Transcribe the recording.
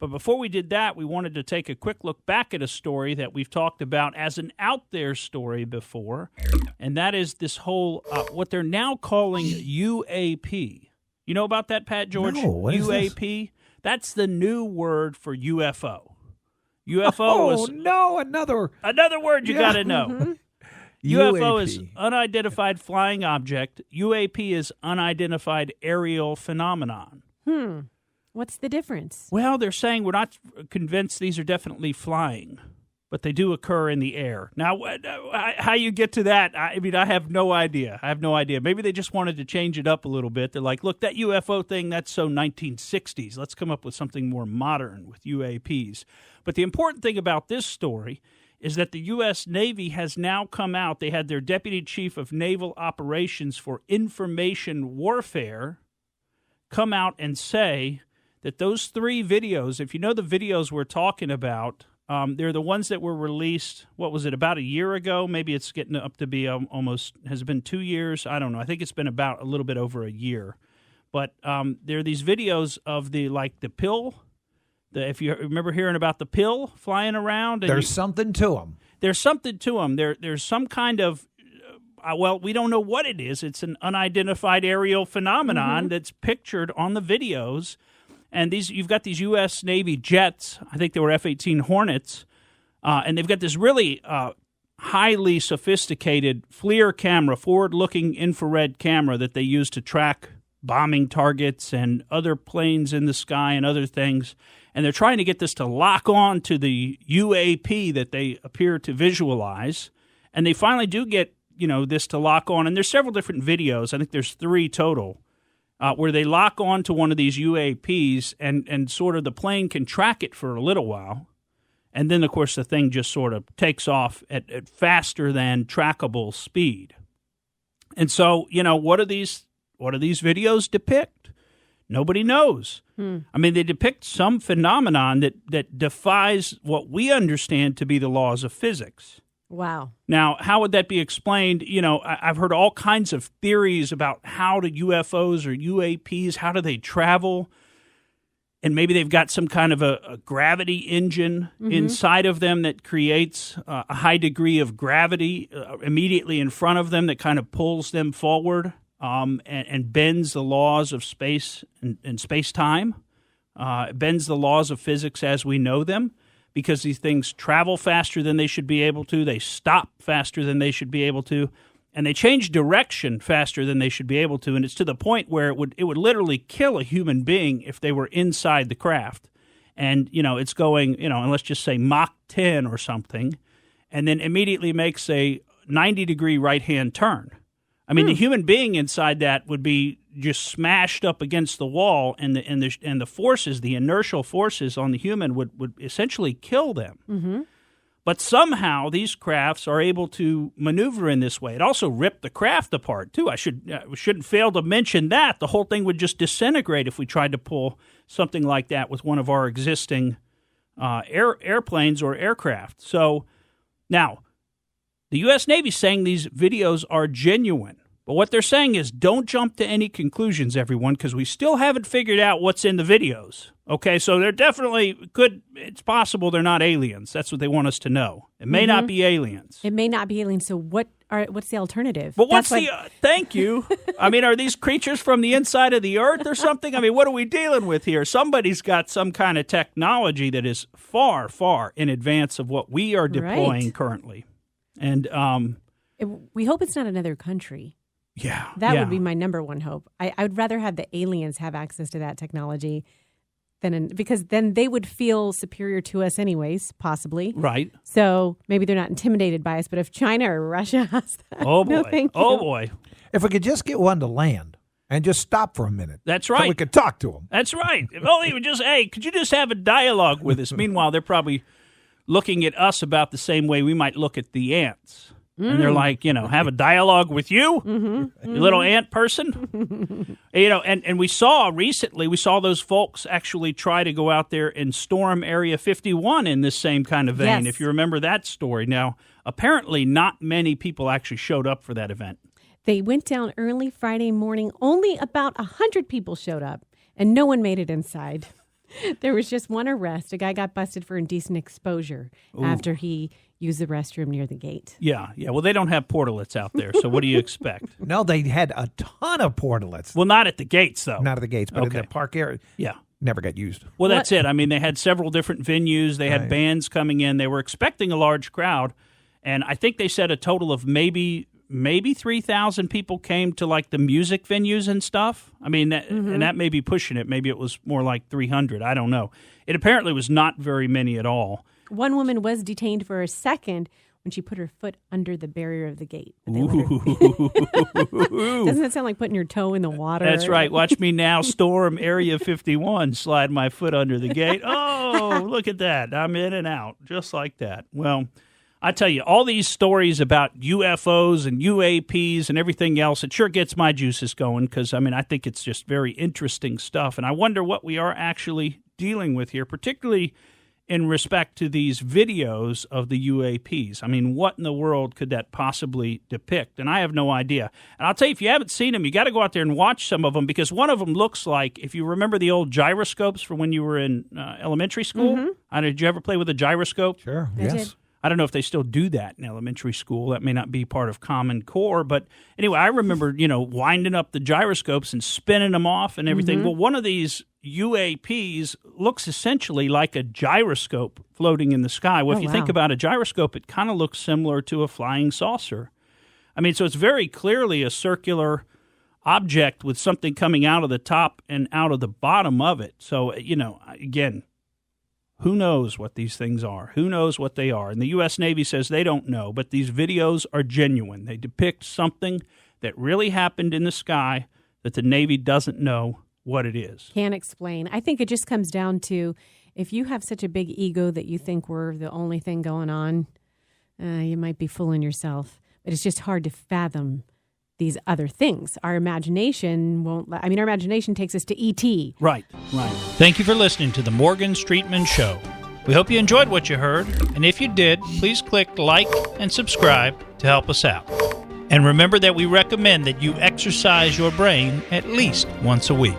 But before we did that, we wanted to take a quick look back at a story that we've talked about as an out there story before, and that is this whole, what they're now calling UAP. You know about that, Pat George? No, what is UAP? That's the new word for UFO. UFO another word you got to know. Mm-hmm. UFO is unidentified flying object. UAP is unidentified aerial phenomenon. What's the difference? Well, they're saying we're not convinced these are definitely flying, but they do occur in the air. Now, how you get to that, I mean, I have no idea. Maybe they just wanted to change it up a little bit. They're like, look, that UFO thing, that's so 1960s. Let's come up with something more modern with UAPs. But the important thing about this story is that the U.S. Navy has now come out. They had their Deputy Chief of Naval Operations for Information Warfare come out and say that those 3 videos, if you know the videos we're talking about, they're the ones that were released, what was it, about a year ago? Maybe it's getting up to be almost, has it been 2 years? I don't know. I think it's been about a little bit over a year. But there are these videos of the pill. If you remember hearing about the pill flying around. There's something to them. There's something to them. There's some kind of, we don't know what it is. It's an unidentified aerial phenomenon that's pictured on the videos. And you've got these U.S. Navy jets, I think they were F-18 Hornets, and they've got this really highly sophisticated FLIR camera, forward-looking infrared camera that they use to track bombing targets and other planes in the sky and other things. And they're trying to get this to lock on to the UAP that they appear to visualize. And they finally do get, this to lock on. And there's several different videos. I think there's 3 total. Where they lock on to one of these UAPs and sort of the plane can track it for a little while. And then, of course, the thing just sort of takes off at faster than trackable speed. And so, what do these videos depict? Nobody knows. I mean, they depict some phenomenon that defies what we understand to be the laws of physics. Wow. Now, how would that be explained? I've heard all kinds of theories about how do UFOs or UAPs, how do they travel? And maybe they've got some kind of a gravity engine inside of them that creates a high degree of gravity immediately in front of them that kind of pulls them forward and bends the laws of space and space-time, bends the laws of physics as we know them. Because these things travel faster than they should be able to, they stop faster than they should be able to, and they change direction faster than they should be able to. And it's to the point where it would literally kill a human being if they were inside the craft. And, it's going, and let's just say Mach 10 or something, and then immediately makes a 90-degree right-hand turn. I mean, the human being inside that would be just smashed up against the wall, and the forces, the inertial forces on the human would essentially kill them. Mm-hmm. But somehow these crafts are able to maneuver in this way. It also ripped the craft apart too. I shouldn't fail to mention that the whole thing would just disintegrate if we tried to pull something like that with one of our existing airplanes or aircraft. So now, the U.S. Navy is saying these videos are genuine. But what they're saying is don't jump to any conclusions, everyone, because we still haven't figured out what's in the videos. Okay, so they're definitely it's possible they're not aliens. That's what they want us to know. It may not be aliens. It may not be aliens. So what's the alternative? But thank you. I mean, are these creatures from the inside of the earth or something? I mean, what are we dealing with here? Somebody's got some kind of technology that is far, far in advance of what we are deploying currently. And we hope it's not another country. Yeah. That would be my number one hope. I would rather have the aliens have access to that technology because then they would feel superior to us anyways, possibly. Right. So maybe they're not intimidated by us, but if China or Russia has that, oh boy. no thank you. Oh boy. If we could just get one to land and just stop for a minute. That's right. So we could talk to them. That's right. If only we just, hey, could you just have a dialogue with us? Meanwhile, they're probably looking at us about the same way we might look at the ants. And they're like, have a dialogue with you, you little ant person. And we saw recently, those folks actually try to go out there and storm Area 51 in this same kind of vein, if you remember that story. Now, apparently not many people actually showed up for that event. They went down early Friday morning. Only about 100 people showed up, and no one made it inside. There was just one arrest. A guy got busted for indecent exposure after he used the restroom near the gate. Yeah. Well, they don't have portalets out there, so what do you expect? No, they had a ton of portalets. Well, not at the gates, though. Not at the gates, but Okay. in the park area. Yeah. Never got used. Well, that's it. I mean, they had several different venues. They had bands coming in. They were expecting a large crowd, and I think they said a total of maybe 3,000 people came to like the music venues and stuff. I mean, and that may be pushing it. Maybe it was more like 300. I don't know. It apparently was not very many at all. One woman was detained for a second when she put her foot under the barrier of the gate. Doesn't that sound like putting your toe in the water? That's right. Watch me now storm Area 51, slide my foot under the gate. Oh, look at that. I'm in and out, just like that. Well, I tell you, all these stories about UFOs and UAPs and everything else, it sure gets my juices going because, I mean, I think it's just very interesting stuff. And I wonder what we are actually dealing with here, particularly in respect to these videos of the UAPs. I mean, what in the world could that possibly depict? And I have no idea. And I'll tell you, if you haven't seen them, you got to go out there and watch some of them because one of them looks like, if you remember the old gyroscopes from when you were in elementary school. Did you ever play with a gyroscope? Sure, I yes. did. I don't know if they still do that in elementary school. That may not be part of Common Core. But anyway, I remember, winding up the gyroscopes and spinning them off and everything. Well, one of these UAPs looks essentially like a gyroscope floating in the sky. Well, if you think about a gyroscope, it kind of looks similar to a flying saucer. I mean, so it's very clearly a circular object with something coming out of the top and out of the bottom of it. So, again, who knows what these things are? Who knows what they are? And the U.S. Navy says they don't know, but these videos are genuine. They depict something that really happened in the sky that the Navy doesn't know what it is. Can't explain. I think it just comes down to if you have such a big ego that you think we're the only thing going on, you might be fooling yourself. But it's just hard to fathom these other things. Our imagination our imagination takes us to E.T. Right. Thank you for listening to the Morgan Streetman Show. We hope you enjoyed what you heard, and if you did, please click like and subscribe to help us out. And remember that we recommend that you exercise your brain at least once a week.